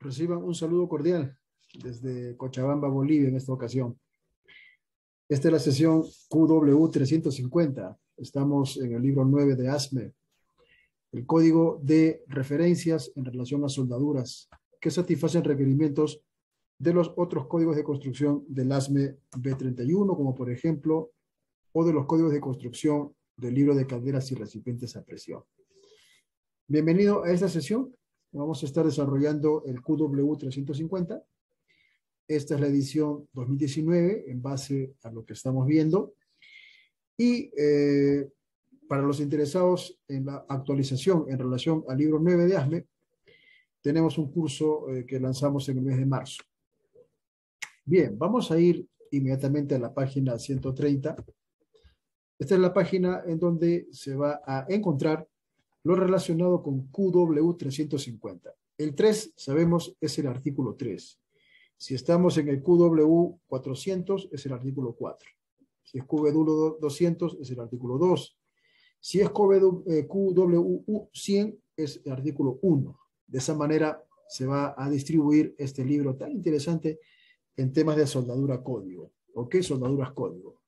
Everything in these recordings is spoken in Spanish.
Reciban un saludo cordial desde Cochabamba, Bolivia, en esta ocasión. Esta es la sesión QW 350. Estamos en el libro 9 de ASME, el código de referencias en relación a soldaduras que satisfacen requerimientos de los otros códigos de construcción del ASME B31, como por ejemplo, o de los códigos de construcción del libro de calderas y recipientes a presión. Bienvenido a esta sesión. Vamos a estar desarrollando el QW 350. Esta es la edición 2019 en base a lo que estamos viendo. Y para los interesados en la actualización en relación al libro 9 de ASME, tenemos un curso que lanzamos en el mes de marzo. Bien, vamos a ir inmediatamente a la página 130. Esta es la página en donde se va a encontrar lo relacionado con QW 350. El 3, sabemos, es el artículo 3. Si estamos en el QW 400, es el artículo 4. Si es QW 200, es el artículo 2. Si es QW 100, es el artículo 1. De esa manera se va a distribuir este libro tan interesante en temas de soldadura código. ¿Ok? Soldaduras código.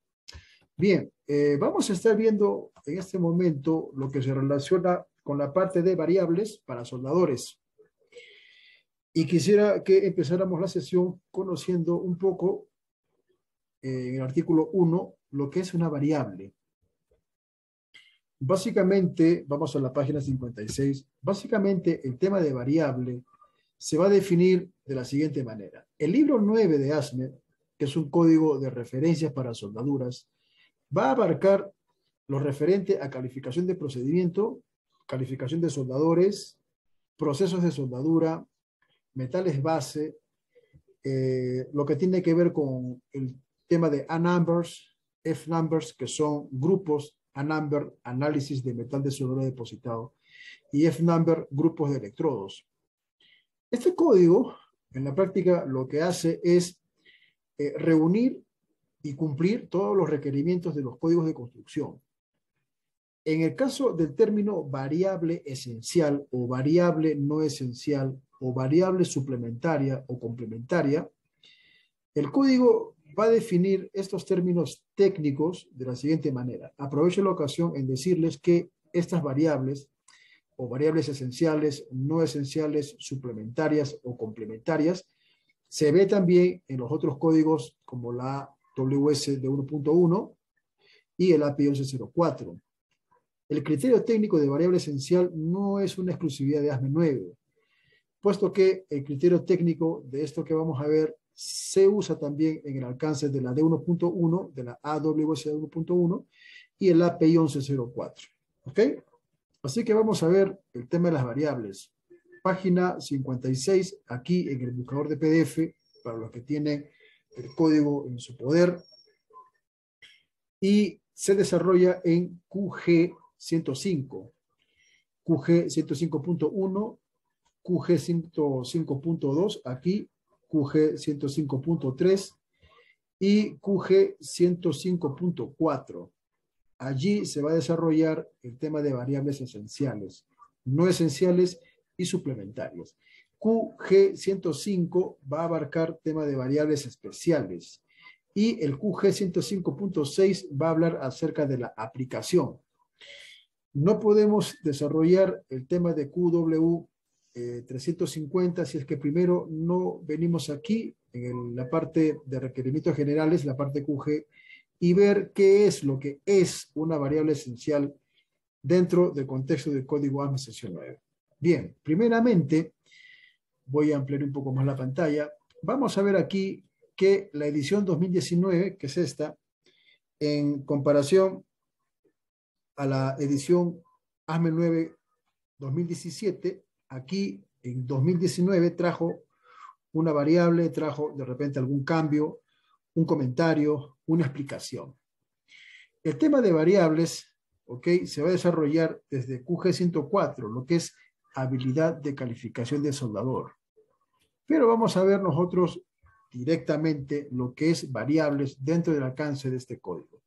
Bien, vamos a estar viendo en este momento lo que se relaciona con la parte de variables para soldadores. Y quisiera que empezáramos la sesión conociendo un poco en el artículo 1 lo que es una variable. Básicamente, vamos a la página 56, básicamente el tema de variable se va a definir de la siguiente manera. El libro 9 de ASME, que es un código de referencias para soldaduras, va a abarcar lo referente a calificación de procedimiento, calificación de soldadores, procesos de soldadura, metales base, lo que tiene que ver con el tema de A-numbers, F-numbers, que son grupos, A-number, análisis de metal de soldadura depositado, y F-number, grupos de electrodos. Este código, en la práctica, lo que hace es reunir y cumplir todos los requerimientos de los códigos de construcción. En el caso del término variable esencial o variable no esencial o variable suplementaria o complementaria, el código va a definir estos términos técnicos de la siguiente manera. Aprovecho la ocasión en decirles que estas variables o variables esenciales, no esenciales, suplementarias o complementarias, se ve también en los otros códigos como la WS de 1.1 y el API 1104. El criterio técnico de variable esencial no es una exclusividad de ASME 9, puesto que el criterio técnico de esto que vamos a ver se usa también en el alcance de la D1.1, de la AWS de 1.1 y el API 1104. ¿Ok? Así que vamos a ver el tema de las variables. Página 56, aquí en el buscador de PDF, para los que tienen el código en su poder. Y se desarrolla en QG 105, QG 105.1, QG 105.2, aquí QG 105.3 y QG 105.4. Allí se va a desarrollar el tema de variables esenciales, no esenciales y suplementarias. QG 105 va a abarcar tema de variables especiales y el QG 105.6 va a hablar acerca de la aplicación. No podemos desarrollar el tema de QW 350 si es que primero no venimos aquí en la parte de requerimientos generales, la parte QG, y ver qué es lo que es una variable esencial dentro del contexto del código ASME sesión 9. Bien, primeramente, voy a ampliar un poco más la pantalla. Vamos a ver aquí que la edición 2019, que es esta, en comparación a la edición ASME 9 2017, aquí en 2019 trajo una variable, trajo de repente algún cambio, un comentario, una explicación. El tema de variables, ¿ok? Se va a desarrollar desde QG 104, lo que es habilidad de calificación de soldador. Pero vamos a ver nosotros directamente lo que es variables dentro del alcance de este código.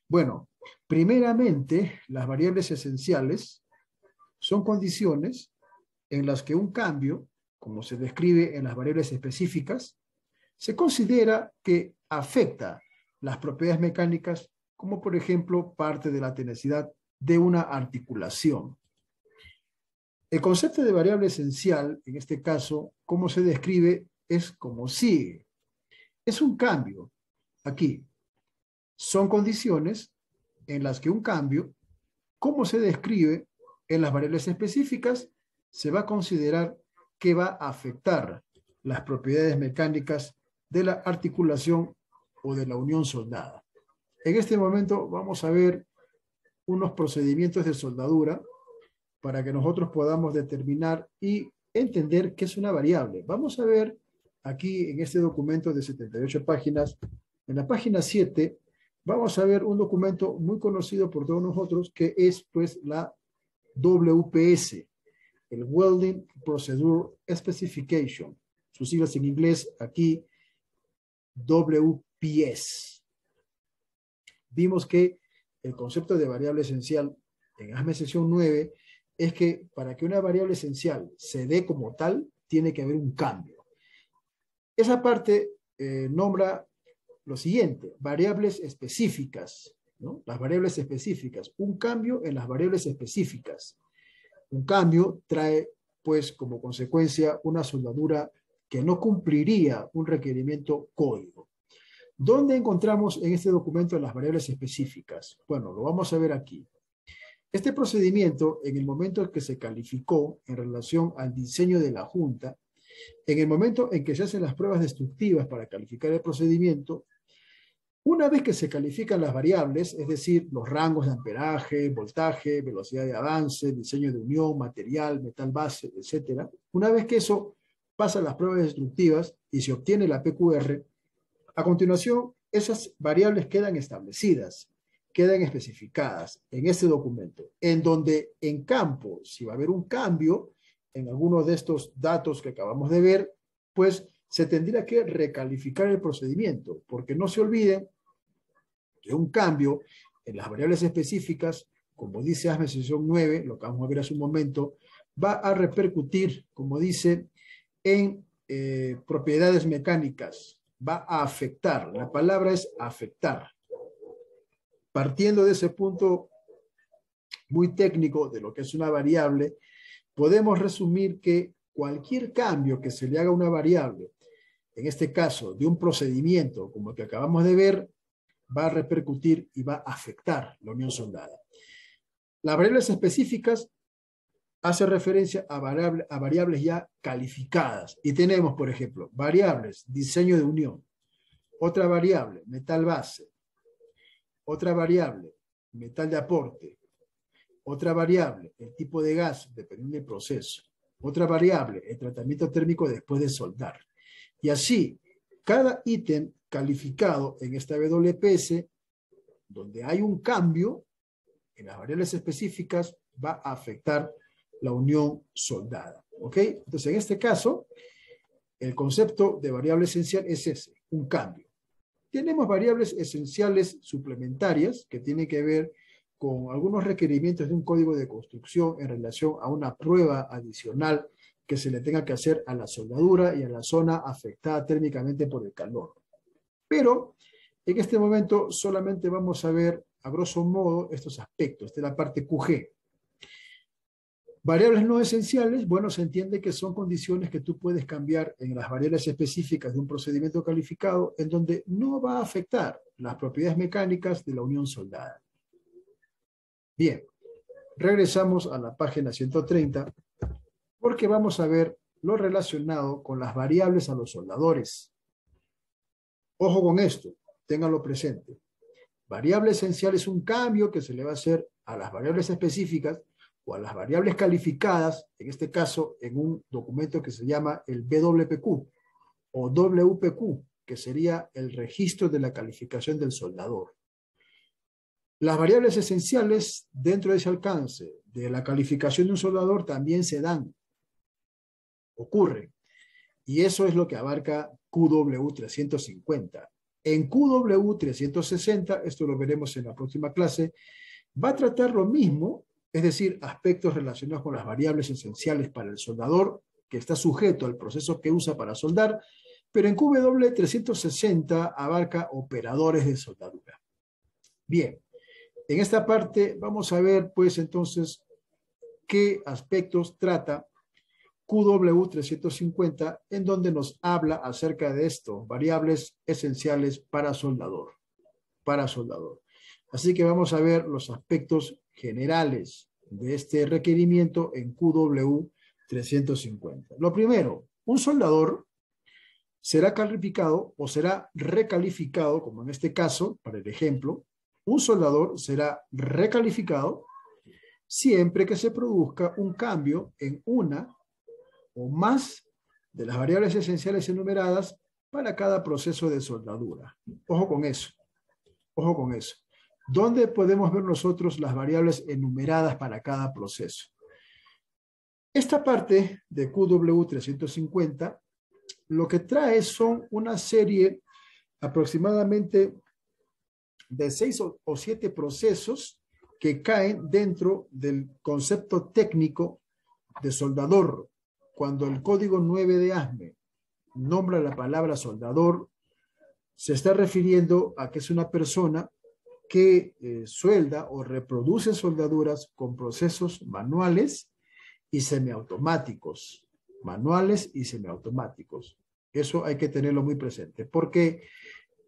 Bueno, primeramente, las variables esenciales son condiciones en las que un cambio como se describe en las variables específicas, se considera que afecta las propiedades mecánicas, como por ejemplo parte de la tenacidad de una articulación. El concepto de variable esencial, en este caso, como se describe, es como sigue. Es un cambio. Aquí son condiciones en las que un cambio, como se describe en las variables específicas, se va a considerar que va a afectar las propiedades mecánicas de la articulación o de la unión soldada. En este momento vamos a ver unos procedimientos de soldadura para que nosotros podamos determinar y entender qué es una variable. Vamos a ver aquí en este documento de 78 páginas, en la página 7, vamos a ver un documento muy conocido por todos nosotros que es pues la WPS, el Welding Procedure Specification. Sus siglas en inglés aquí, WPS. Vimos que el concepto de variable esencial en ASME sección 9 es que para que una variable esencial se dé como tal, tiene que haber un cambio. Esa parte nombra lo siguiente, variables específicas, ¿no? Las variables específicas, un cambio en las variables específicas. Un cambio trae, pues, como consecuencia una soldadura que no cumpliría un requerimiento código. ¿Dónde encontramos en este documento las variables específicas? Bueno, lo vamos a ver aquí. Este procedimiento, en el momento en que se calificó en relación al diseño de la Junta, en el momento en que se hacen las pruebas destructivas para calificar el procedimiento, una vez que se califican las variables, es decir, los rangos de amperaje, voltaje, velocidad de avance, diseño de unión, material, metal base, etc., una vez que eso pasa las pruebas destructivas y se obtiene la PQR, a continuación esas variables quedan establecidas, quedan especificadas en este documento, en donde en campo, si va a haber un cambio en alguno de estos datos que acabamos de ver, pues se tendría que recalificar el procedimiento, porque no se olviden que un cambio en las variables específicas, como dice ASME sección 9, lo que vamos a ver hace un momento, va a repercutir, como dice, en propiedades mecánicas, va a afectar, la palabra es afectar. Partiendo de ese punto muy técnico de lo que es una variable, podemos resumir que cualquier cambio que se le haga a una variable, en este caso de un procedimiento como el que acabamos de ver, va a repercutir y va a afectar la unión soldada. Las variables específicas hacen referencia a variables ya calificadas. Y tenemos, por ejemplo, variables, diseño de unión. Otra variable, metal base. Otra variable, metal de aporte. Otra variable, el tipo de gas, dependiendo del proceso. Otra variable, el tratamiento térmico después de soldar. Y así, cada ítem calificado en esta WPS, donde hay un cambio en las variables específicas, va a afectar la unión soldada. ¿Ok? Entonces, en este caso, el concepto de variable esencial es ese, un cambio. Tenemos variables esenciales suplementarias que tienen que ver con algunos requerimientos de un código de construcción en relación a una prueba adicional que se le tenga que hacer a la soldadura y a la zona afectada térmicamente por el calor. Pero en este momento solamente vamos a ver a grosso modo estos aspectos de la parte QG. Variables no esenciales, bueno, se entiende que son condiciones que tú puedes cambiar en las variables específicas de un procedimiento calificado en donde no va a afectar las propiedades mecánicas de la unión soldada. Bien, regresamos a la página 130 porque vamos a ver lo relacionado con las variables a los soldadores. Ojo con esto, ténganlo presente. Variable esencial es un cambio que se le va a hacer a las variables específicas o a las variables calificadas, en este caso en un documento que se llama el BWPQ o WPQ, que sería el registro de la calificación del soldador. Las variables esenciales dentro de ese alcance de la calificación de un soldador también se dan, ocurren, y eso es lo que abarca QW 350. En QW 360, esto lo veremos en la próxima clase, va a tratar lo mismo, es decir, aspectos relacionados con las variables esenciales para el soldador, que está sujeto al proceso que usa para soldar, pero en QW360 abarca operadores de soldadura. Bien, en esta parte vamos a ver pues entonces qué aspectos trata QW350, en donde nos habla acerca de esto, variables esenciales para soldador. Así que vamos a ver los aspectos generales de este requerimiento en QW350. Lo primero, un soldador será calificado o será recalificado, como en este caso, para el ejemplo, un soldador será recalificado siempre que se produzca un cambio en una o más de las variables esenciales enumeradas para cada proceso de soldadura. Ojo con eso. Ojo con eso. ¿Dónde podemos ver nosotros las variables enumeradas para cada proceso? Esta parte de QW350 lo que trae son una serie aproximadamente de 6 o 7 procesos que caen dentro del concepto técnico de soldador. Cuando el código 9 de ASME nombra la palabra soldador, se está refiriendo a que es una persona que suelda o reproduce soldaduras con procesos manuales y semiautomáticos. Manuales y semiautomáticos. Eso hay que tenerlo muy presente, porque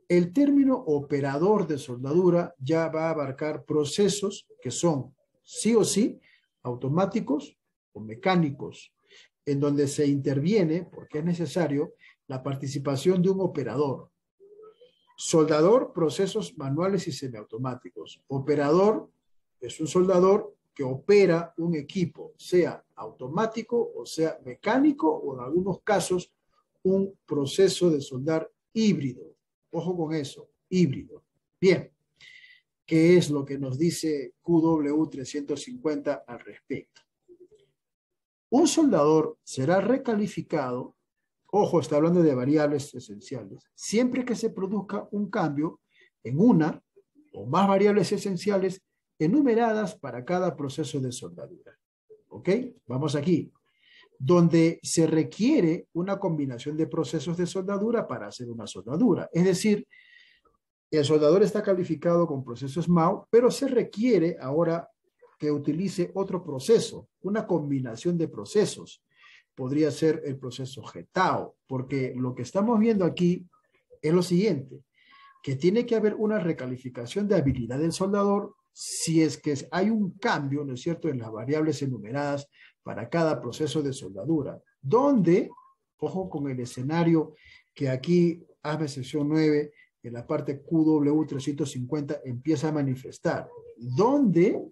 el término operador de soldadura ya va a abarcar procesos que son sí o sí automáticos o mecánicos, en donde se interviene, porque es necesario, la participación de un operador. Soldador, procesos manuales y semiautomáticos. Operador es un soldador que opera un equipo, sea automático o sea mecánico, o en algunos casos un proceso de soldar híbrido. Ojo con eso, híbrido. Bien, ¿qué es lo que nos dice QW350 al respecto? Un soldador será recalificado, ojo, está hablando de variables esenciales, siempre que se produzca un cambio en una o más variables esenciales enumeradas para cada proceso de soldadura. ¿Ok? Vamos aquí. Donde se requiere una combinación de procesos de soldadura para hacer una soldadura. Es decir, el soldador está calificado con procesos MAU, pero se requiere ahora que utilice otro proceso, una combinación de procesos. Podría ser el proceso GTAO, porque lo que estamos viendo aquí es lo siguiente, que tiene que haber una recalificación de habilidad del soldador si es que hay un cambio, ¿no es cierto?, en las variables enumeradas para cada proceso de soldadura, donde, ojo con el escenario que aquí ASME sección 9, en la parte QW350 empieza a manifestar, donde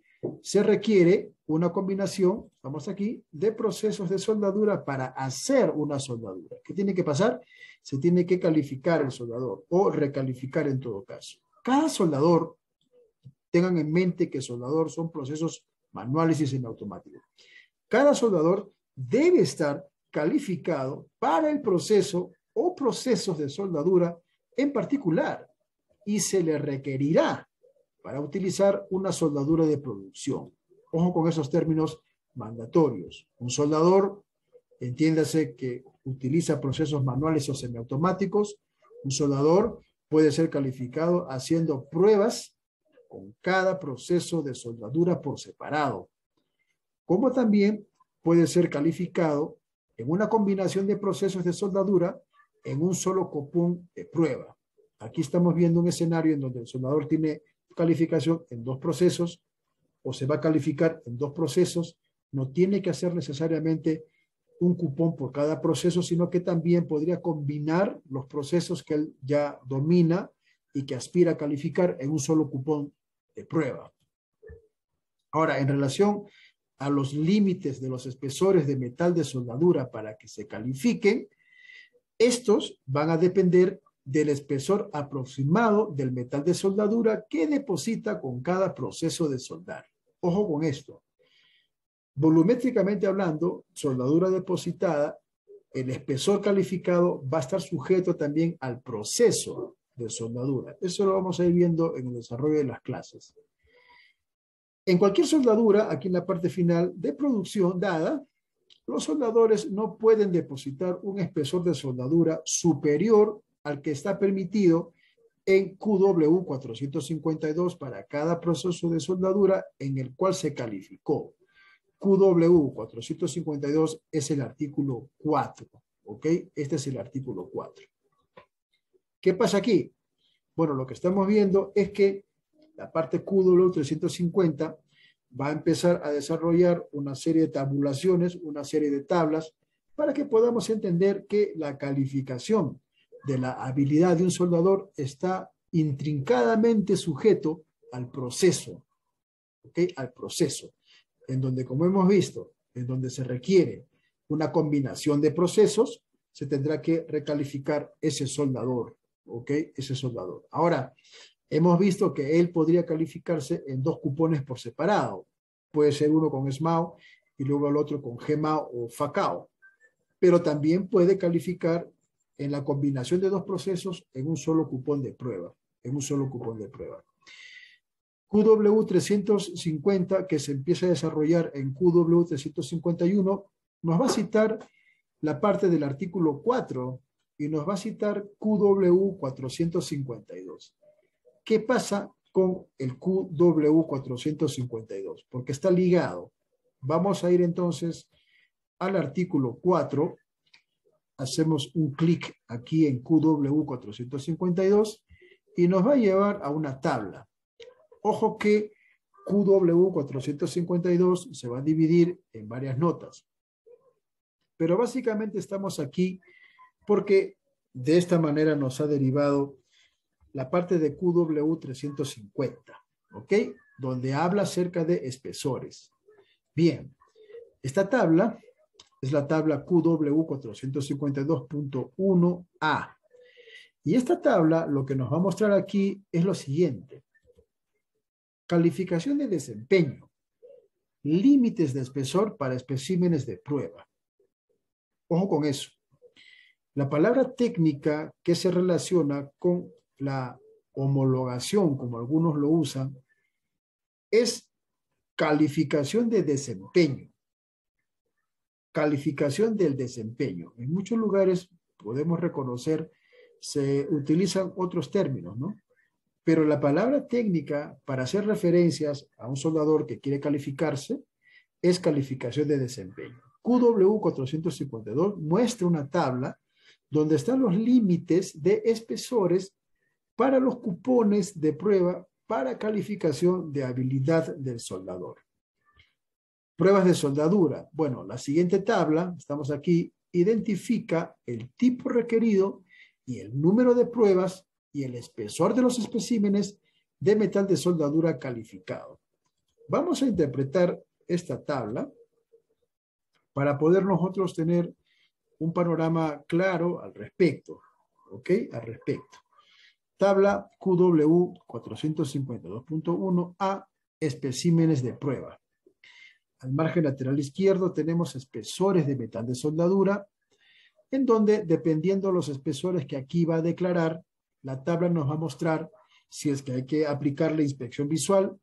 se requiere una combinación, vamos aquí, de procesos de soldadura para hacer una soldadura. ¿Qué tiene que pasar? Se tiene que calificar el soldador o recalificar en todo caso. Cada soldador, tengan en mente que soldador son procesos manuales y semiautomáticos. Cada soldador debe estar calificado para el proceso o procesos de soldadura en particular y se le requerirá para utilizar una soldadura de producción. Ojo con esos términos mandatorios. Un soldador, entiéndase que utiliza procesos manuales o semiautomáticos. Un soldador puede ser calificado haciendo pruebas con cada proceso de soldadura por separado, como también puede ser calificado en una combinación de procesos de soldadura en un solo cupón de prueba. Aquí estamos viendo un escenario en donde el soldador tiene calificación en dos procesos o se va a calificar en dos procesos. No tiene que hacer necesariamente un cupón por cada proceso, sino que también podría combinar los procesos que él ya domina y que aspira a calificar en un solo cupón de prueba. Ahora, en relación a los límites de los espesores de metal de soldadura para que se califiquen, estos van a depender del espesor aproximado del metal de soldadura que deposita con cada proceso de soldar. Ojo con esto. Volumétricamente hablando, soldadura depositada, el espesor calificado va a estar sujeto también al proceso de soldadura. Eso lo vamos a ir viendo en el desarrollo de las clases. En cualquier soldadura, aquí en la parte final de producción dada, Los soldadores no pueden depositar un espesor de soldadura superior al que está permitido en QW 452 para cada proceso de soldadura en el cual se calificó. QW 452 es el artículo 4, ¿ok? Este es el artículo 4. ¿Qué pasa aquí? Bueno, lo que estamos viendo es que la parte QW 350 va a empezar a desarrollar una serie de tabulaciones, una serie de tablas, para que podamos entender que la calificación de la habilidad de un soldador está intrincadamente sujeto al proceso, ¿ok? Al proceso, en donde, como hemos visto, en donde se requiere una combinación de procesos, se tendrá que recalificar ese soldador, ¿ok? Ese soldador. Ahora, hemos visto que él podría calificarse en dos cupones por separado. Puede ser uno con SMAO y luego el otro con GMAO o FACAO. Pero también puede calificar en la combinación de dos procesos en un solo cupón de prueba. En un solo cupón de prueba. QW 350, que se empieza a desarrollar en QW 351, nos va a citar la parte del artículo 4 y nos va a citar QW 452. ¿Qué pasa con el QW 452? Porque está ligado. Vamos a ir entonces al artículo 4. Hacemos un clic aquí en QW 452 y nos va a llevar a una tabla. Ojo que QW 452 se va a dividir en varias notas. Pero básicamente estamos aquí porque de esta manera nos ha derivado la parte de QW 350, ¿ok? Donde habla acerca de espesores. Bien, esta tabla es la tabla QW 452.1A. Y esta tabla lo que nos va a mostrar aquí es lo siguiente. Calificación de desempeño. Límites de espesor para especímenes de prueba. Ojo con eso. La palabra técnica que se relaciona con la homologación, como algunos lo usan, es calificación de desempeño. Calificación del desempeño. En muchos lugares podemos reconocer, se utilizan otros términos, ¿no? Pero la palabra técnica para hacer referencias a un soldador que quiere calificarse es calificación de desempeño. QW 452 muestra una tabla donde están los límites de espesores para los cupones de prueba para calificación de habilidad del soldador. Pruebas de soldadura. Bueno, la siguiente tabla, estamos aquí, identifica el tipo requerido y el número de pruebas y el espesor de los especímenes de metal de soldadura calificado. Vamos a interpretar esta tabla para poder nosotros tener un panorama claro al respecto, ¿ok? Al respecto. Tabla QW 452.1A, especímenes de prueba. Al margen lateral izquierdo tenemos espesores de metal de soldadura, en donde, dependiendo de los espesores que aquí va a declarar, la tabla nos va a mostrar si es que hay que aplicar la inspección visual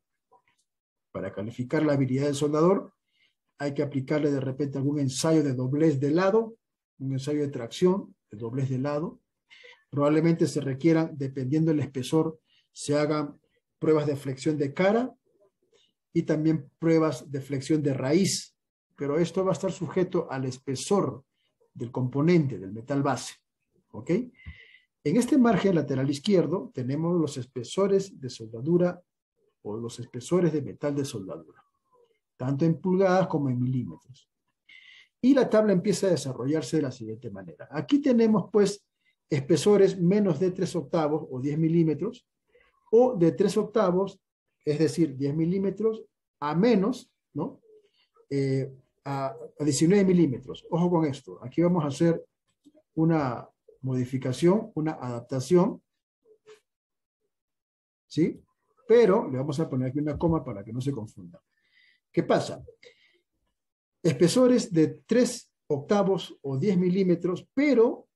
para calificar la habilidad del soldador, hay que aplicarle de repente algún ensayo de doblez de lado, un ensayo de tracción de doblez de lado. Probablemente se requieran, dependiendo del espesor, se hagan pruebas de flexión de cara y también pruebas de flexión de raíz, pero esto va a estar sujeto al espesor del componente, del metal base, ¿ok? En este margen lateral izquierdo tenemos los espesores de soldadura o los espesores de metal de soldadura, tanto en pulgadas como en milímetros. Y la tabla empieza a desarrollarse de la siguiente manera. Aquí tenemos pues espesores menos de 3 octavos o 10 milímetros, o de 3 octavos, es decir, 10 milímetros, a menos, ¿no? A 19 milímetros. Ojo con esto. Aquí vamos a hacer una modificación, una adaptación, ¿sí? Pero le vamos a poner aquí una coma para que no se confunda. ¿Qué pasa? Espesores de 3 octavos o 10 milímetros, pero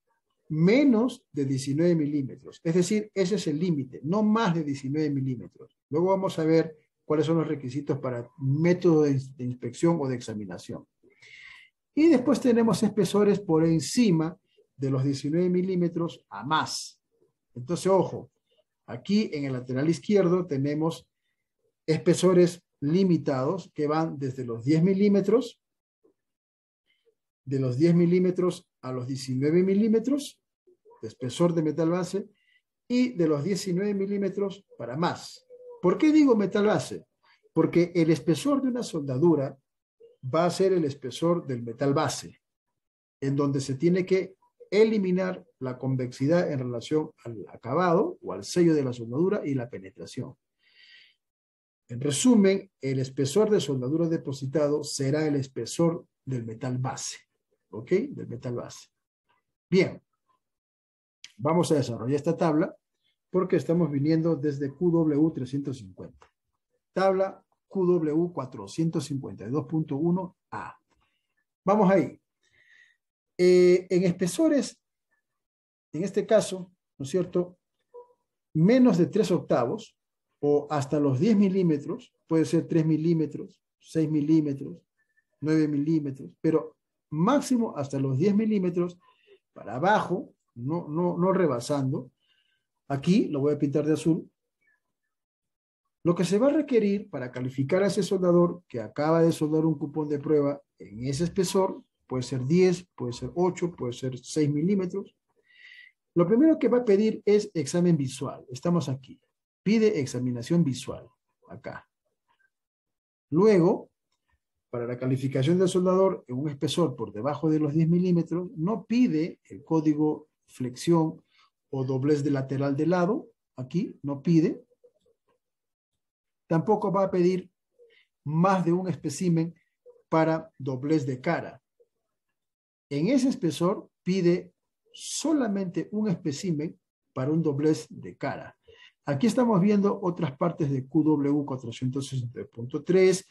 menos de 19 milímetros. Es decir, ese es el límite, no más de 19 milímetros. Luego vamos a ver cuáles son los requisitos para método de inspección o de examinación. Y después tenemos espesores por encima de los 19 milímetros a más. Entonces, ojo, aquí en el lateral izquierdo tenemos espesores limitados que van desde los 10 milímetros, de los 10 milímetros a los 19 milímetros de espesor de metal base y de los 19 milímetros para más. ¿Por qué digo metal base? Porque el espesor de una soldadura va a ser el espesor del metal base, en donde se tiene que eliminar la convexidad en relación al acabado o al sello de la soldadura y la penetración. En resumen, el espesor de soldadura depositado será el espesor del metal base, ¿ok? Del metal base. Bien, vamos a desarrollar esta tabla porque estamos viniendo desde QW 350. Tabla QW 452.1A. Vamos ahí. En espesores, en este caso, ¿no es cierto? Menos de 3 octavos o hasta los 10 milímetros, puede ser 3 milímetros, 6 milímetros, 9 milímetros, pero máximo hasta los 10 milímetros para abajo, no rebasando. Aquí lo voy a pintar de azul. Lo que se va a requerir para calificar a ese soldador que acaba de soldar un cupón de prueba en ese espesor, puede ser 10, puede ser 8, puede ser 6 milímetros. Lo primero que va a pedir es examen visual. Estamos aquí. Pide examinación visual, acá. Luego, para la calificación del soldador en un espesor por debajo de los 10 milímetros, no pide el código flexión o doblez de lateral de lado. Aquí no pide. Tampoco va a pedir más de un espécimen para doblez de cara. En ese espesor pide solamente un espécimen para un doblez de cara. Aquí estamos viendo otras partes de QW 460.3,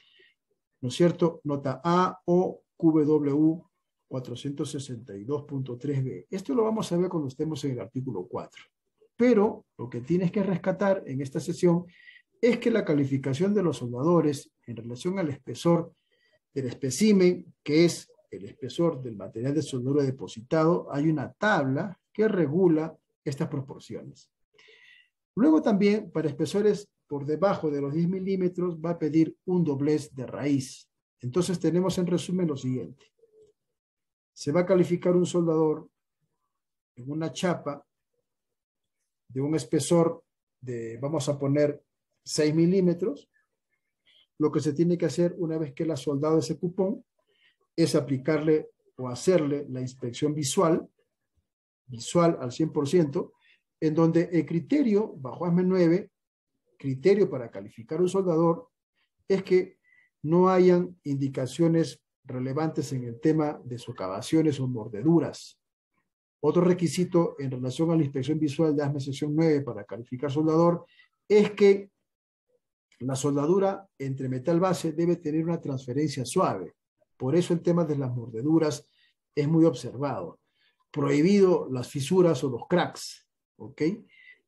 ¿no es cierto? Nota A o QW 462.3b. Esto lo vamos a ver cuando estemos en el artículo 4. Pero lo que tienes que rescatar en esta sesión es que la calificación de los soldadores en relación al espesor del espécimen, que es el espesor del material de soldadura depositado, hay una tabla que regula estas proporciones. Luego también, para espesores por debajo de los 10 milímetros, va a pedir un doblez de raíz. Entonces tenemos en resumen lo siguiente. Se va a calificar un soldador en una chapa de un espesor de, vamos a poner, 6 milímetros. Lo que se tiene que hacer una vez que él ha soldado ese cupón es aplicarle o hacerle la inspección visual al 100%, en donde el criterio, bajo ASME 9, criterio para calificar un soldador, es que no hayan indicaciones relevantes en el tema de socavaciones o mordeduras. Otro requisito en relación a la inspección visual de ASME sección 9 para calificar soldador es que la soldadura entre metal base debe tener una transferencia suave. Por eso el tema de las mordeduras es muy observado. Prohibido las fisuras o los cracks. ¿Ok?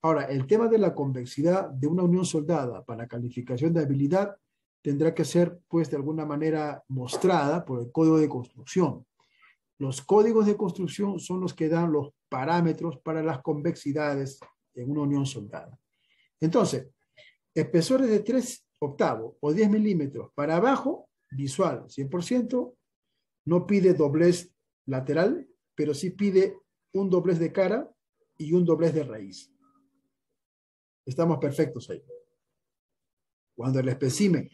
Ahora, el tema de la convexidad de una unión soldada para calificación de habilidad tendrá que ser, pues, de alguna manera mostrada por el código de construcción. Los códigos de construcción son los que dan los parámetros para las convexidades en una unión soldada. Entonces, espesores de 3 octavos o 10 milímetros para abajo, visual 100%, no pide doblez lateral, pero sí pide un doblez de cara y un doblez de raíz. Estamos perfectos ahí. Cuando el espécimen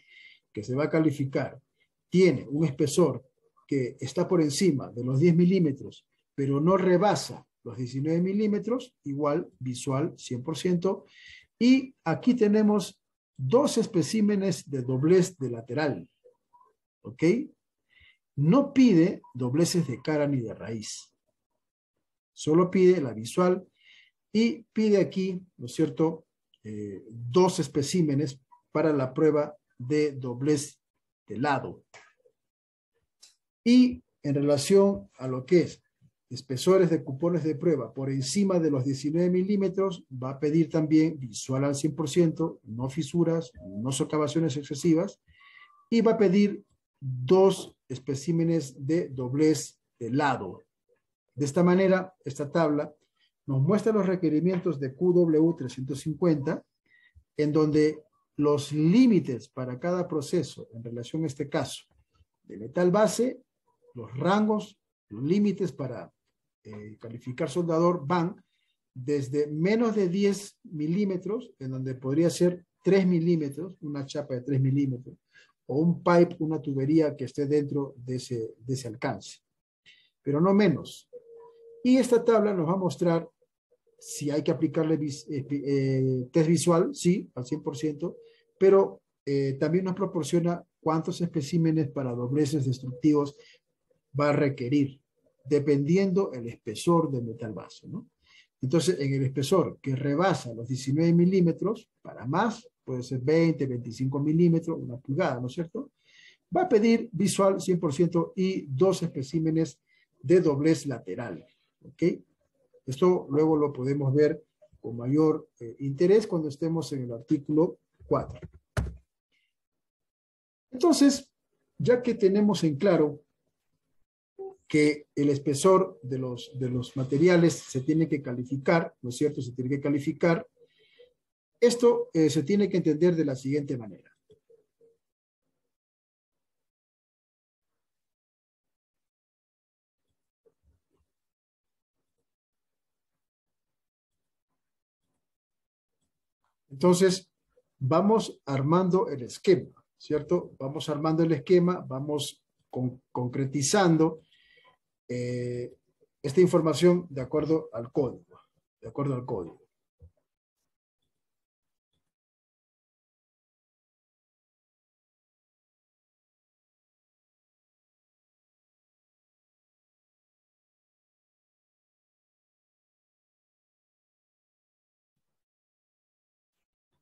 que se va a calificar tiene un espesor que está por encima de los 10 milímetros, pero no rebasa los 19 milímetros, igual visual 100%, y aquí tenemos 2 especímenes de doblez de lateral, ¿ok? No pide dobleces de cara ni de raíz, solo pide la visual y pide aquí, ¿no es cierto?, 2 especímenes para la prueba de doblez de lado. Y en relación a lo que es espesores de cupones de prueba por encima de los 19 milímetros, va a pedir también visual al 100%, no fisuras, no socavaciones excesivas, y va a pedir 2 especímenes de doblez de lado. De esta manera, esta tabla nos muestra los requerimientos de QW350, en donde los límites para cada proceso en relación a este caso de metal base, los rangos, los límites para calificar soldador van desde menos de 10 milímetros, en donde podría ser 3 milímetros, una chapa de 3 milímetros, o un pipe, una tubería que esté dentro de ese alcance, pero no menos. Y esta tabla nos va a mostrar si hay que aplicarle test visual, sí, al 100%, pero también nos proporciona cuántos especímenes para dobleces destructivos va a requerir, dependiendo el espesor del metal base, ¿no? Entonces, en el espesor que rebasa los 19 milímetros, para más, puede ser 20, 25 milímetros, una pulgada, ¿no es cierto? Va a pedir visual 100% y 2 especímenes de doblez lateral, ¿ok? Esto luego lo podemos ver con mayor interés cuando estemos en el artículo 4. Entonces, ya que tenemos en claro que el espesor de los materiales se tiene que calificar, ¿no es cierto? Se tiene que calificar. Esto se tiene que entender de la siguiente manera. Entonces, vamos armando el esquema, ¿cierto? Vamos armando el esquema, vamos concretizando esta información de acuerdo al código, de acuerdo al código.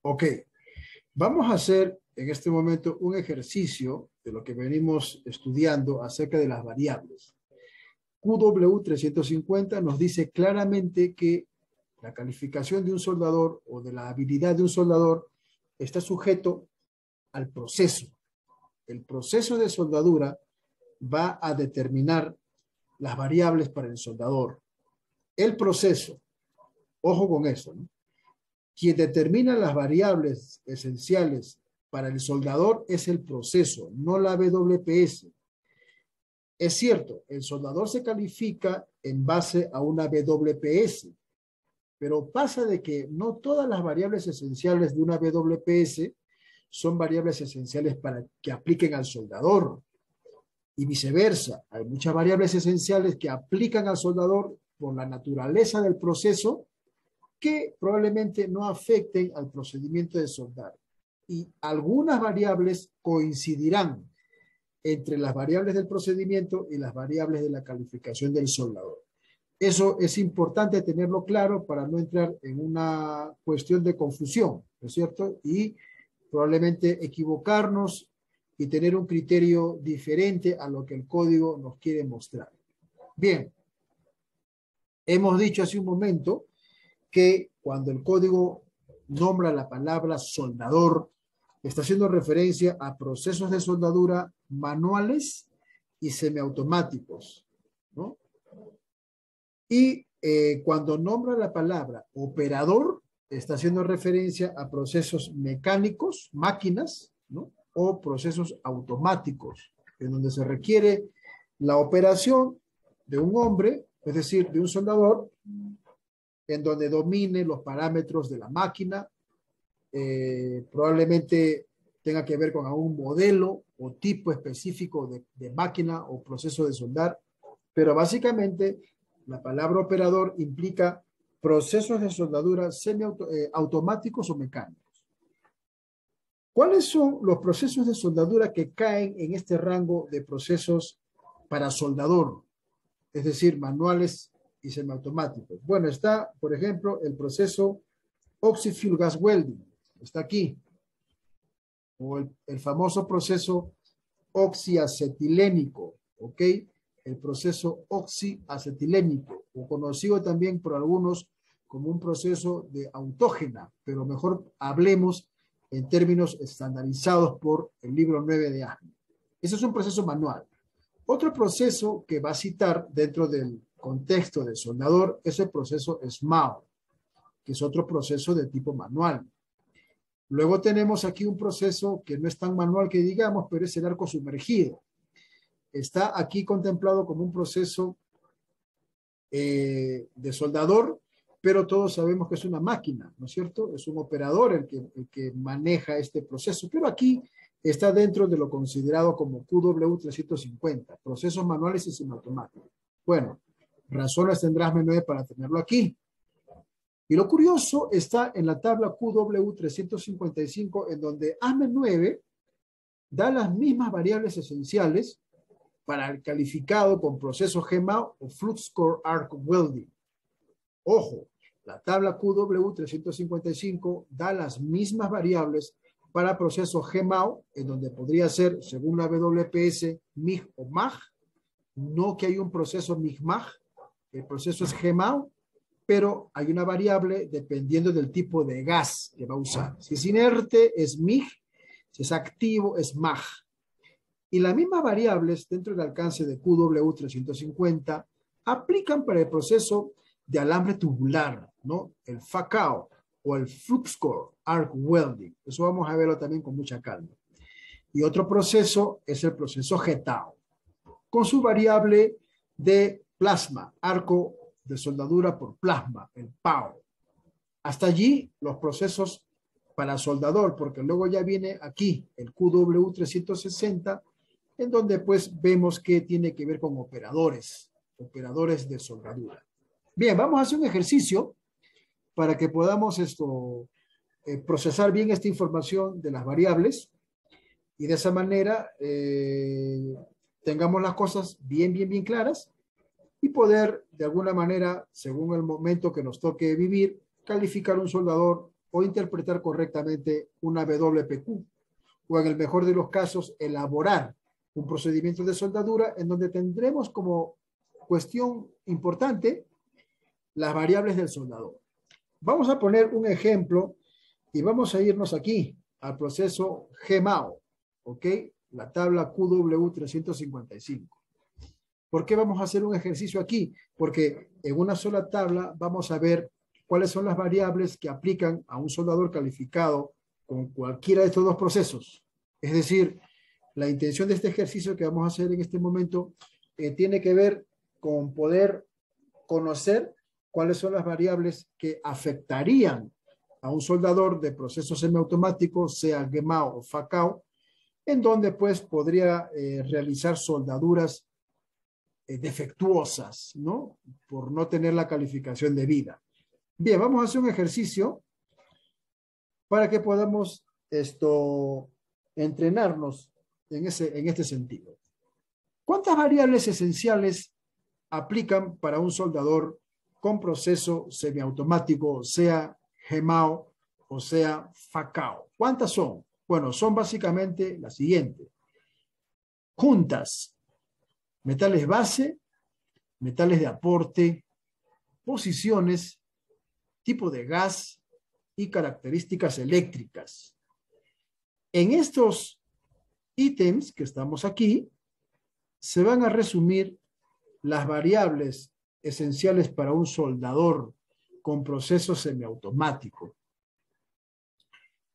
Ok, vamos a hacer en este momento un ejercicio de lo que venimos estudiando acerca de las variables. QW350 nos dice claramente que la calificación de un soldador o de la habilidad de un soldador está sujeto al proceso. El proceso de soldadura va a determinar las variables para el soldador. El proceso, ojo con eso, ¿no? Quien determina las variables esenciales para el soldador es el proceso, no la WPS. Es cierto, el soldador se califica en base a una WPS, pero pasa de que no todas las variables esenciales de una WPS son variables esenciales para que apliquen al soldador y viceversa. Hay muchas variables esenciales que aplican al soldador por la naturaleza del proceso que probablemente no afecten al procedimiento de soldar. Y algunas variables coincidirán entre las variables del procedimiento y las variables de la calificación del soldador. Eso es importante tenerlo claro para no entrar en una cuestión de confusión, ¿no es cierto? Y probablemente equivocarnos y tener un criterio diferente a lo que el código nos quiere mostrar. Bien, hemos dicho hace un momento que cuando el código nombra la palabra soldador, está haciendo referencia a procesos de soldadura manuales y semiautomáticos, ¿no? Y cuando nombra la palabra operador, está haciendo referencia a procesos mecánicos, máquinas, ¿no? O procesos automáticos, en donde se requiere la operación de un hombre, es decir, de un soldador, en donde domine los parámetros de la máquina, probablemente tenga que ver con algún modelo o tipo específico de máquina o proceso de soldar, pero básicamente la palabra operador implica procesos de soldadura semiautomáticos o mecánicos. ¿Cuáles son los procesos de soldadura que caen en este rango de procesos para soldador? Es decir, manuales y semiautomáticos. Bueno, está, por ejemplo, el proceso Oxy-Fuel Gas Welding. Está aquí. O el famoso proceso oxiacetilénico, ¿ok? El proceso oxiacetilénico, o conocido también por algunos como un proceso de autógena, pero mejor hablemos en términos estandarizados por el libro 9 de ASME. Ese es un proceso manual. Otro proceso que va a citar dentro del contexto de soldador es el proceso SMAO, que es otro proceso de tipo manual. Luego tenemos aquí un proceso que no es tan manual que digamos, pero es el arco sumergido. Está aquí contemplado como un proceso de soldador, pero todos sabemos que es una máquina, ¿no es cierto? Es un operador el que maneja este proceso, pero aquí está dentro de lo considerado como QW350, procesos manuales y semiautomáticos. Bueno, razones tendrá ASME9 para tenerlo aquí. Y lo curioso está en la tabla QW355, en donde ASME9 da las mismas variables esenciales para el calificado con proceso GMAO o Flux Core Arc Welding. Ojo, la tabla QW355 da las mismas variables para proceso GMAO, en donde podría ser, según la WPS, MIG o MAG, no que hay un proceso MIG-MAG, el proceso es GMAO, pero hay una variable dependiendo del tipo de gas que va a usar. Si es inerte, es MIG, si es activo, es MAG. Y las mismas variables dentro del alcance de QW350 aplican para el proceso de alambre tubular, ¿no? El FACAO o el Flux Core Arc Welding. Eso vamos a verlo también con mucha calma. Y otro proceso es el proceso GETAO, con su variable de plasma, arco de soldadura por plasma, el PAO. Hasta allí los procesos para soldador, porque luego ya viene aquí el QW360, en donde pues vemos que tiene que ver con operadores de soldadura. Bien, vamos a hacer un ejercicio para que podamos procesar bien esta información de las variables y de esa manera tengamos las cosas bien claras y poder de alguna manera, según el momento que nos toque vivir, calificar un soldador o interpretar correctamente una WPQ o en el mejor de los casos elaborar un procedimiento de soldadura en donde tendremos como cuestión importante las variables del soldador. Vamos a poner un ejemplo y vamos a irnos aquí al proceso GMAO, ¿ok? La tabla QW355. ¿Por qué vamos a hacer un ejercicio aquí? Porque en una sola tabla vamos a ver cuáles son las variables que aplican a un soldador calificado con cualquiera de estos dos procesos. Es decir, la intención de este ejercicio que vamos a hacer en este momento tiene que ver con poder conocer cuáles son las variables que afectarían a un soldador de proceso semiautomático, sea GMAO o FACAO, en donde pues podría realizar soldaduras defectuosas, ¿no? Por no tener la calificación debida. Bien, vamos a hacer un ejercicio para que podamos entrenarnos en este sentido. ¿Cuántas variables esenciales aplican para un soldador con proceso semiautomático, sea GMAO o sea FACAO? ¿Cuántas son? Bueno, son básicamente las siguientes. Juntas, metales base, metales de aporte, posiciones, tipo de gas y características eléctricas. En estos ítems que estamos aquí, se van a resumir las variables esenciales para un soldador con proceso semiautomático.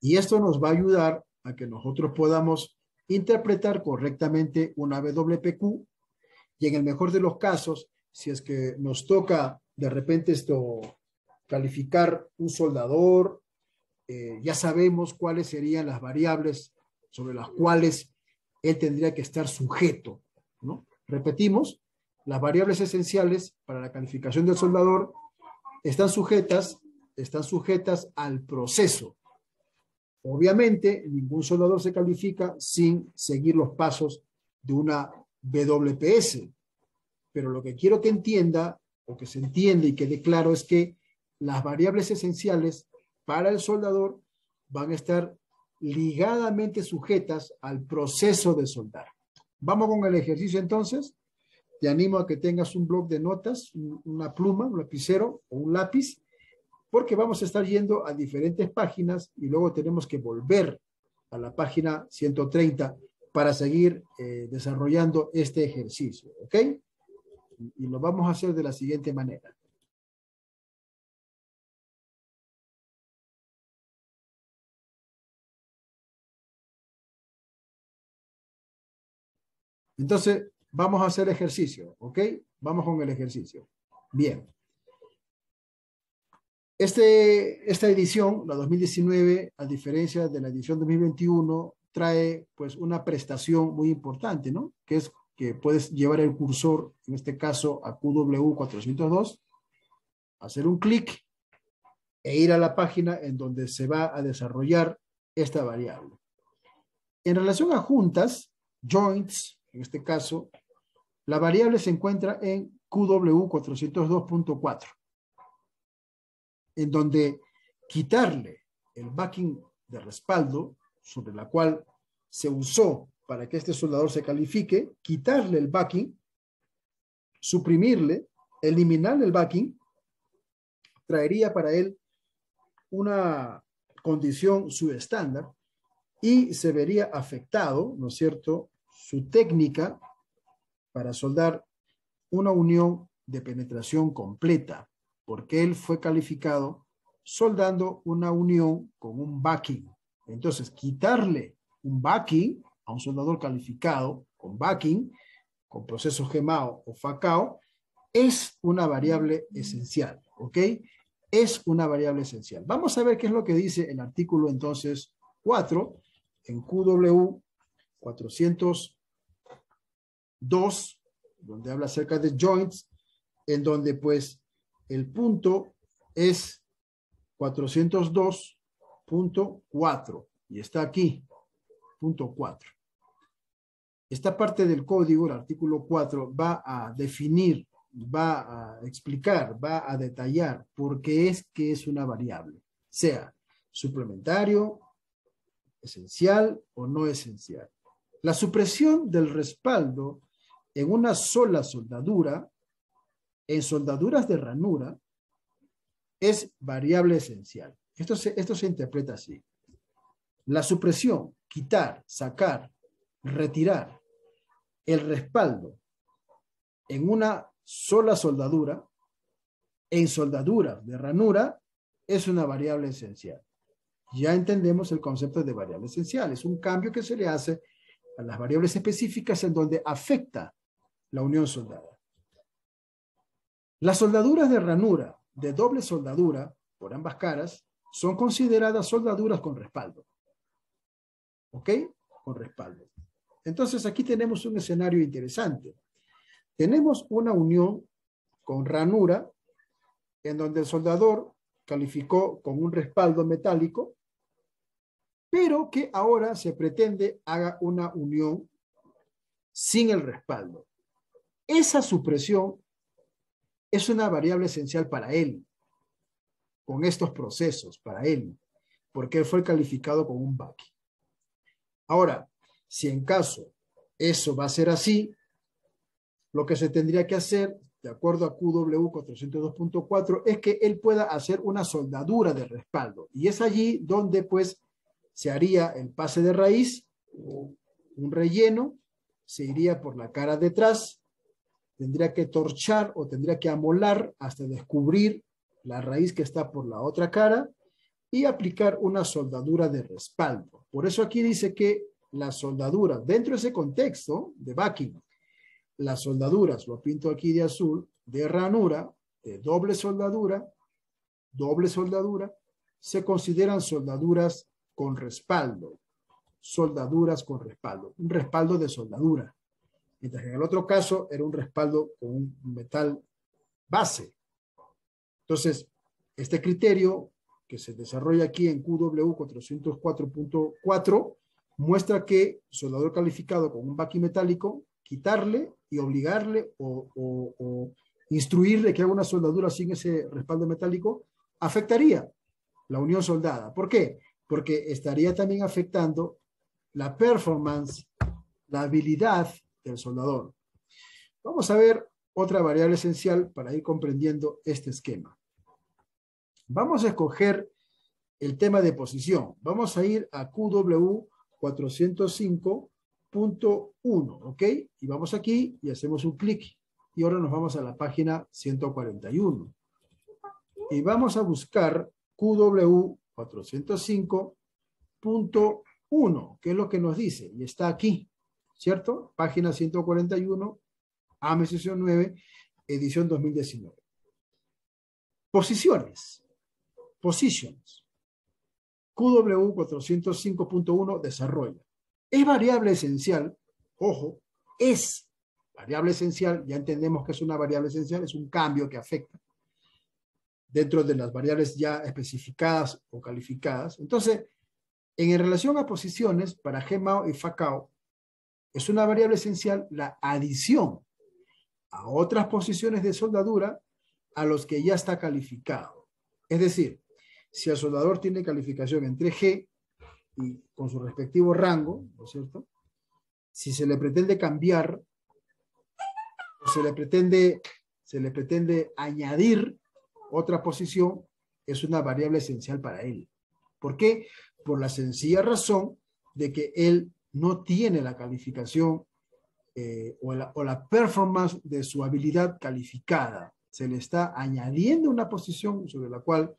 Y esto nos va a ayudar a que nosotros podamos interpretar correctamente una WPQ y en el mejor de los casos, si es que nos toca de repente calificar un soldador, ya sabemos cuáles serían las variables sobre las cuales él tendría que estar sujeto, ¿no? Repetimos, las variables esenciales para la calificación del soldador están sujetas al proceso. Obviamente, ningún soldador se califica sin seguir los pasos de una WPS, pero lo que quiero que entienda, o que se entienda y quede claro, es que las variables esenciales para el soldador van a estar ligadamente sujetas al proceso de soldar. Vamos con el ejercicio entonces. Te animo a que tengas un bloc de notas, una pluma, un lapicero o un lápiz, porque vamos a estar yendo a diferentes páginas y luego tenemos que volver a la página 130 para seguir desarrollando este ejercicio, ¿ok? Y lo vamos a hacer de la siguiente manera. Entonces, vamos a hacer ejercicio, ¿ok? Vamos con el ejercicio. Bien. Esta edición, la 2019, a diferencia de la edición 2021, trae pues una prestación muy importante, ¿no? Que es que puedes llevar el cursor, en este caso a QW402, hacer un clic e ir a la página en donde se va a desarrollar esta variable. En relación a juntas, joints, en este caso, la variable se encuentra en QW402.4. en donde quitarle el backing de respaldo sobre la cual se usó para que este soldador se califique, quitarle el backing, suprimirle, eliminarle el backing, traería para él una condición subestándar y se vería afectado, ¿no es cierto?, su técnica para soldar una unión de penetración completa, porque él fue calificado soldando una unión con un backing. Entonces, quitarle un backing a un soldador calificado con backing, con proceso gemado o facao, es una variable esencial, ¿ok? Es una variable esencial. Vamos a ver qué es lo que dice el artículo entonces 4 en QW 402, donde habla acerca de joints, en donde pues el punto es 402.4 y está aquí, punto 4. Esta parte del código, el artículo 4, va a definir, va a explicar, va a detallar por qué es que es una variable, sea suplementario, esencial o no esencial. La supresión del respaldo en una sola soldadura, en soldaduras de ranura, es variable esencial. Esto se interpreta así. La supresión, quitar, sacar, retirar el respaldo en una sola soldadura, en soldaduras de ranura, es una variable esencial. Ya entendemos el concepto de variable esencial. Es un cambio que se le hace a las variables específicas en donde afecta la unión soldada. Las soldaduras de ranura de doble soldadura por ambas caras son consideradas soldaduras con respaldo. ¿Ok? Con respaldo. Entonces aquí tenemos un escenario interesante. Tenemos una unión con ranura en donde el soldador calificó con un respaldo metálico, pero que ahora se pretende haga una unión sin el respaldo. Esa supresión es una variable esencial para él, con estos procesos, para él, porque él fue calificado con un backing. Ahora, si en caso eso va a ser así, lo que se tendría que hacer, de acuerdo a QW 402.4, es que él pueda hacer una soldadura de respaldo. Y es allí donde, pues, se haría el pase de raíz, un relleno, se iría por la cara detrás, tendría que torchar o tendría que amolar hasta descubrir la raíz que está por la otra cara y aplicar una soldadura de respaldo. Por eso aquí dice que la soldadura, dentro de ese contexto de backing, las soldaduras, lo pinto aquí de azul, de ranura, de doble soldadura, se consideran soldaduras con respaldo, un respaldo de soldadura. Mientras que en el otro caso era un respaldo con un metal base. Entonces, este criterio que se desarrolla aquí en QW 404.4 muestra que soldador calificado con un backing metálico, quitarle y obligarle o instruirle que haga una soldadura sin ese respaldo metálico, afectaría la unión soldada. ¿Por qué? Porque estaría también afectando la performance, la habilidad del soldador. Vamos a ver otra variable esencial para ir comprendiendo este esquema. Vamos a escoger el tema de posición. Vamos a ir a QW 405 1, ¿ok? Y vamos aquí y hacemos un clic. Y ahora nos vamos a la página 141. Y vamos a buscar QW 405.1, que es lo que nos dice. Y está aquí, ¿cierto? Página 141, AME sesión 9, edición 2019. Posiciones. Positions. QW 405.1 desarrolla. Es variable esencial, ojo, es variable esencial, ya entendemos que es una variable esencial, es un cambio que afecta dentro de las variables ya especificadas o calificadas. Entonces, en relación a posiciones, para GMAO y FACAO, es una variable esencial la adición a otras posiciones de soldadura a los que ya está calificado. Es decir, si el soldador tiene calificación entre G y con su respectivo rango, ¿no es cierto? Si se le pretende cambiar o se le pretende añadir otra posición, es una variable esencial para él. ¿Por qué? Por la sencilla razón de que él no tiene la calificación o la performance de su habilidad calificada. Se le está añadiendo una posición sobre la cual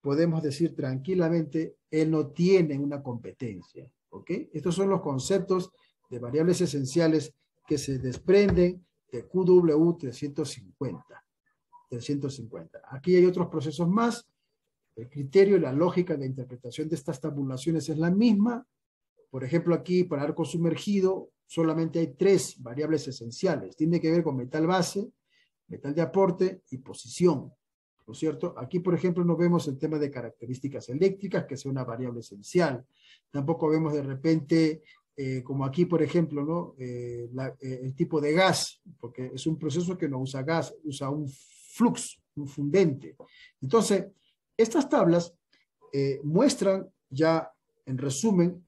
podemos decir tranquilamente, él no tiene una competencia. ¿Ok? Estos son los conceptos de variables esenciales que se desprenden de QW 350. Aquí hay otros procesos más. El criterio y la lógica de interpretación de estas tabulaciones es la misma. Por ejemplo, aquí para arco sumergido solamente hay 3 variables esenciales. Tiene que ver con metal base, metal de aporte y posición. ¿No es cierto? Aquí, por ejemplo, no vemos el tema de características eléctricas, que sea una variable esencial. Tampoco vemos de repente, como aquí, por ejemplo, ¿no? El tipo de gas, porque es un proceso que no usa gas, usa un flux, un fundente. Entonces, estas tablas muestran ya, en resumen,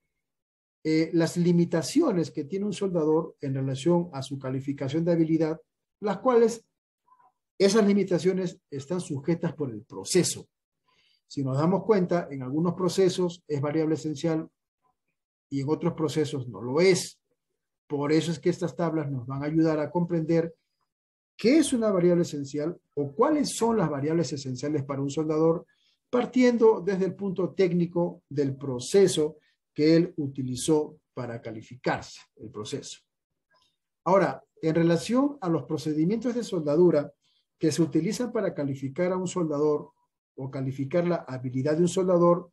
las limitaciones que tiene un soldador en relación a su calificación de habilidad, las cuales esas limitaciones están sujetas por el proceso. Si nos damos cuenta, en algunos procesos es variable esencial y en otros procesos no lo es. Por eso es que estas tablas nos van a ayudar a comprender qué es una variable esencial o cuáles son las variables esenciales para un soldador, partiendo desde el punto técnico del proceso que él utilizó para calificarse el proceso. Ahora, en relación a los procedimientos de soldadura que se utilizan para calificar a un soldador o calificar la habilidad de un soldador,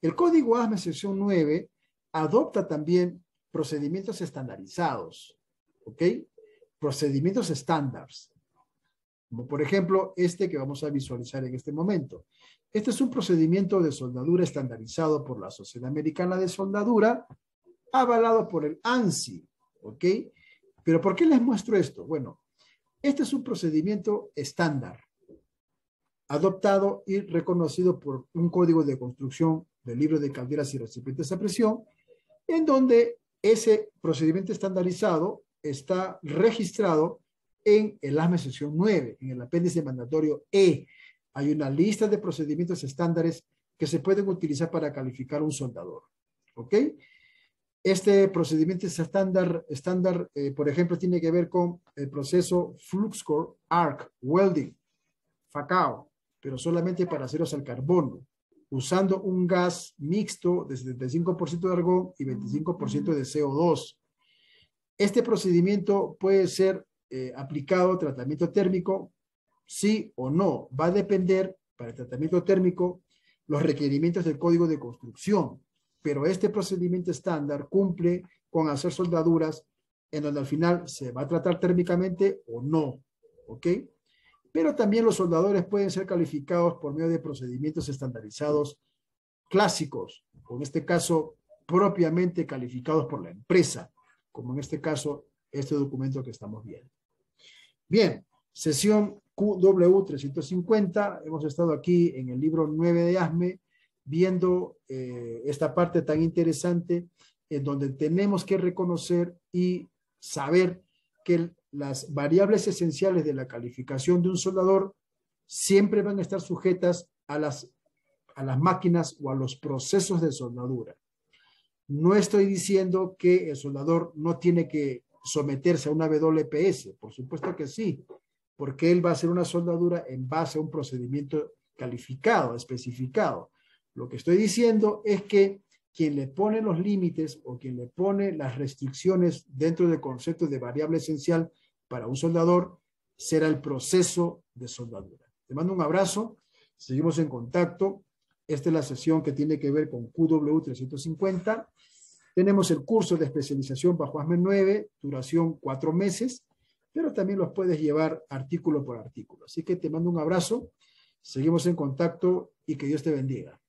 el código ASME sección 9 adopta también procedimientos estandarizados, ¿ok? Procedimientos estándares, como por ejemplo este que vamos a visualizar en este momento. Este es un procedimiento de soldadura estandarizado por la Sociedad Americana de Soldadura, avalado por el ANSI, ¿ok? Pero ¿por qué les muestro esto? Bueno, este es un procedimiento estándar, adoptado y reconocido por un código de construcción del libro de calderas y recipientes a presión, en donde ese procedimiento estandarizado está registrado en el ASME sección 9, en el apéndice mandatorio E. Hay una lista de procedimientos estándares que se pueden utilizar para calificar un soldador. ¿Ok? Este procedimiento estándar, por ejemplo, tiene que ver con el proceso FluxCore Arc Welding, FACAO, pero solamente para aceros al carbono, usando un gas mixto de 75% de argón y 25% de CO2. Este procedimiento puede ser aplicado a tratamiento térmico, sí o no. Va a depender, para el tratamiento térmico, los requerimientos del código de construcción. Pero este procedimiento estándar cumple con hacer soldaduras en donde al final se va a tratar térmicamente o no. ¿Ok? Pero también los soldadores pueden ser calificados por medio de procedimientos estandarizados clásicos, o en este caso propiamente calificados por la empresa, como en este caso este documento que estamos viendo. Bien, sesión QW 350, hemos estado aquí en el libro 9 de ASME, viendo esta parte tan interesante en donde tenemos que reconocer y saber que las variables esenciales de la calificación de un soldador siempre van a estar sujetas a las máquinas o a los procesos de soldadura. No estoy diciendo que el soldador no tiene que someterse a una WPS, por supuesto que sí, porque él va a hacer una soldadura en base a un procedimiento calificado, especificado. Lo que estoy diciendo es que quien le pone los límites o quien le pone las restricciones dentro del concepto de variable esencial para un soldador será el proceso de soldadura. Te mando un abrazo, seguimos en contacto. Esta es la sesión que tiene que ver con QW350. Tenemos el curso de especialización bajo ASME 9, duración 4 meses, pero también los puedes llevar artículo por artículo. Así que te mando un abrazo, seguimos en contacto y que Dios te bendiga.